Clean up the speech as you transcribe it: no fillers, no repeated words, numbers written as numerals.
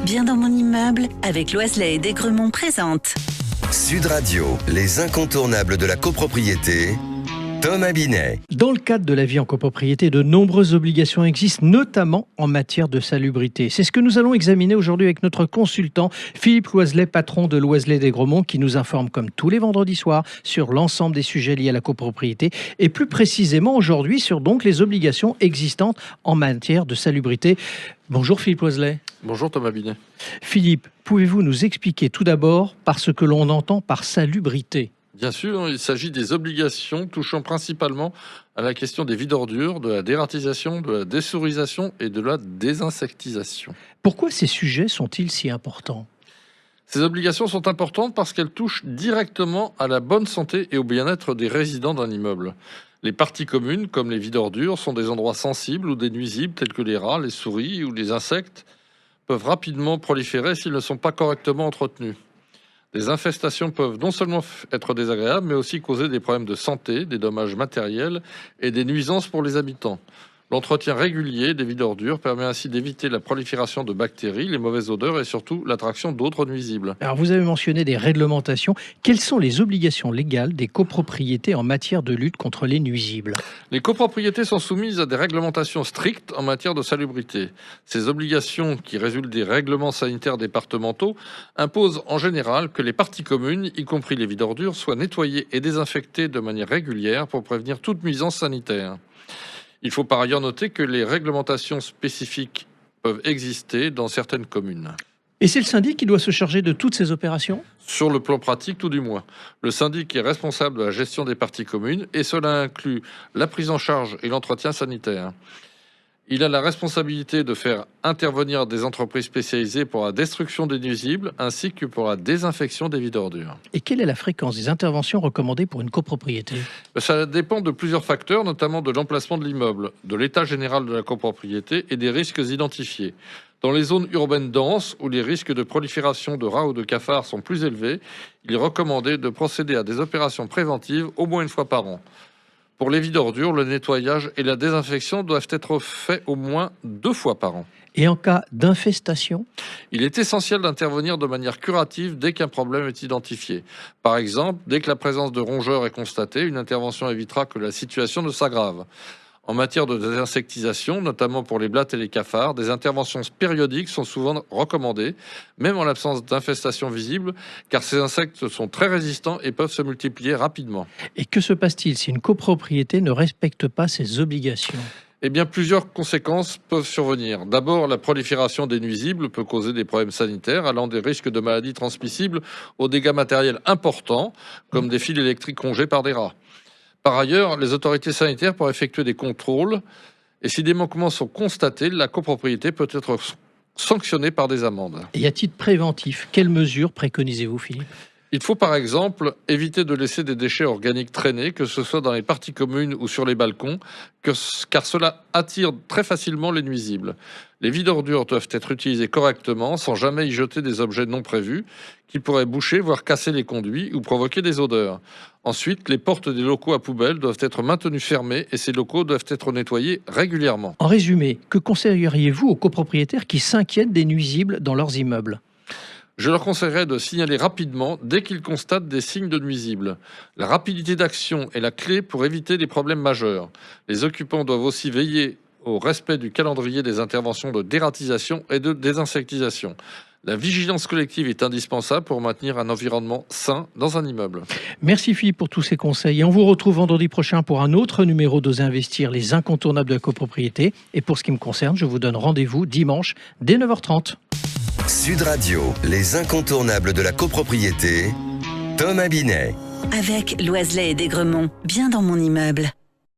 Bien dans mon immeuble, avec Loiselet et Desgremont présente. Sud Radio, les incontournables de la copropriété. Thomas Binet. Dans le cadre de la vie en copropriété, de nombreuses obligations existent, notamment en matière de salubrité. C'est ce que nous allons examiner aujourd'hui avec notre consultant Philippe Loiselet, patron de Loiselet Desgremont, qui nous informe comme tous les vendredis soirs sur l'ensemble des sujets liés à la copropriété et plus précisément aujourd'hui sur donc les obligations existantes en matière de salubrité. Bonjour Philippe Loiselet. Bonjour Thomas Binet. Philippe, pouvez-vous nous expliquer tout d'abord par ce que l'on entend par salubrité ? Bien sûr, il s'agit des obligations touchant principalement à la question des vides ordures, de la dératisation, de la dessourisation et de la désinsectisation. Pourquoi ces sujets sont-ils si importants ? Ces obligations sont importantes parce qu'elles touchent directement à la bonne santé et au bien-être des résidents d'un immeuble. Les parties communes, comme les vides ordures, sont des endroits sensibles où des nuisibles tels que les rats, les souris ou les insectes peuvent rapidement proliférer s'ils ne sont pas correctement entretenus. Les infestations peuvent non seulement être désagréables, mais aussi causer des problèmes de santé, des dommages matériels et des nuisances pour les habitants. L'entretien régulier des vides ordures permet ainsi d'éviter la prolifération de bactéries, les mauvaises odeurs et surtout l'attraction d'autres nuisibles. Alors vous avez mentionné des réglementations. Quelles sont les obligations légales des copropriétés en matière de lutte contre les nuisibles ? Les copropriétés sont soumises à des réglementations strictes en matière de salubrité. Ces obligations, qui résultent des règlements sanitaires départementaux, imposent en général que les parties communes, y compris les vides ordures, soient nettoyées et désinfectées de manière régulière pour prévenir toute nuisance sanitaire. Il faut par ailleurs noter que les réglementations spécifiques peuvent exister dans certaines communes. Et c'est le syndic qui doit se charger de toutes ces opérations ? Sur le plan pratique, tout du moins. Le syndic est responsable de la gestion des parties communes et cela inclut la prise en charge et l'entretien sanitaire. Il a la responsabilité de faire intervenir des entreprises spécialisées pour la destruction des nuisibles ainsi que pour la désinfection des vides ordures. Et quelle est la fréquence des interventions recommandées pour une copropriété ? Ça dépend de plusieurs facteurs, notamment de l'emplacement de l'immeuble, de l'état général de la copropriété et des risques identifiés. Dans les zones urbaines denses, où les risques de prolifération de rats ou de cafards sont plus élevés, il est recommandé de procéder à des opérations préventives au moins une fois par an. Pour les vides ordures, le nettoyage et la désinfection doivent être faits au moins 2 fois par an. Et en cas d'infestation ? Il est essentiel d'intervenir de manière curative dès qu'un problème est identifié. Par exemple, dès que la présence de rongeurs est constatée, une intervention évitera que la situation ne s'aggrave. En matière de désinsectisation, notamment pour les blattes et les cafards, des interventions périodiques sont souvent recommandées, même en l'absence d'infestation visible, car ces insectes sont très résistants et peuvent se multiplier rapidement. Et que se passe-t-il si une copropriété ne respecte pas ses obligations ? Eh bien, plusieurs conséquences peuvent survenir. D'abord, la prolifération des nuisibles peut causer des problèmes sanitaires, allant des risques de maladies transmissibles aux dégâts matériels importants, comme des fils électriques rongés par des rats. Par ailleurs, les autorités sanitaires pourraient effectuer des contrôles et si des manquements sont constatés, la copropriété peut être sanctionnée par des amendes. Et à titre préventif, quelles mesures préconisez-vous, Philippe ? Il faut par exemple éviter de laisser des déchets organiques traîner, que ce soit dans les parties communes ou sur les balcons, car cela attire très facilement les nuisibles. Les vides ordures doivent être utilisés correctement, sans jamais y jeter des objets non prévus, qui pourraient boucher, voire casser les conduits ou provoquer des odeurs. Ensuite, les portes des locaux à poubelles doivent être maintenues fermées et ces locaux doivent être nettoyés régulièrement. En résumé, que conseilleriez-vous aux copropriétaires qui s'inquiètent des nuisibles dans leurs immeubles ? Je leur conseillerais de signaler rapidement dès qu'ils constatent des signes de nuisibles. La rapidité d'action est la clé pour éviter des problèmes majeurs. Les occupants doivent aussi veiller au respect du calendrier des interventions de dératisation et de désinsectisation. La vigilance collective est indispensable pour maintenir un environnement sain dans un immeuble. Merci Philippe pour tous ces conseils. Et on vous retrouve vendredi prochain pour un autre numéro d'Oser Investir, les incontournables de la copropriété. Et pour ce qui me concerne, je vous donne rendez-vous dimanche dès 9h30. Sud Radio, les incontournables de la copropriété. Thomas Binet. Avec Loiselet et Desgremont, bien dans mon immeuble.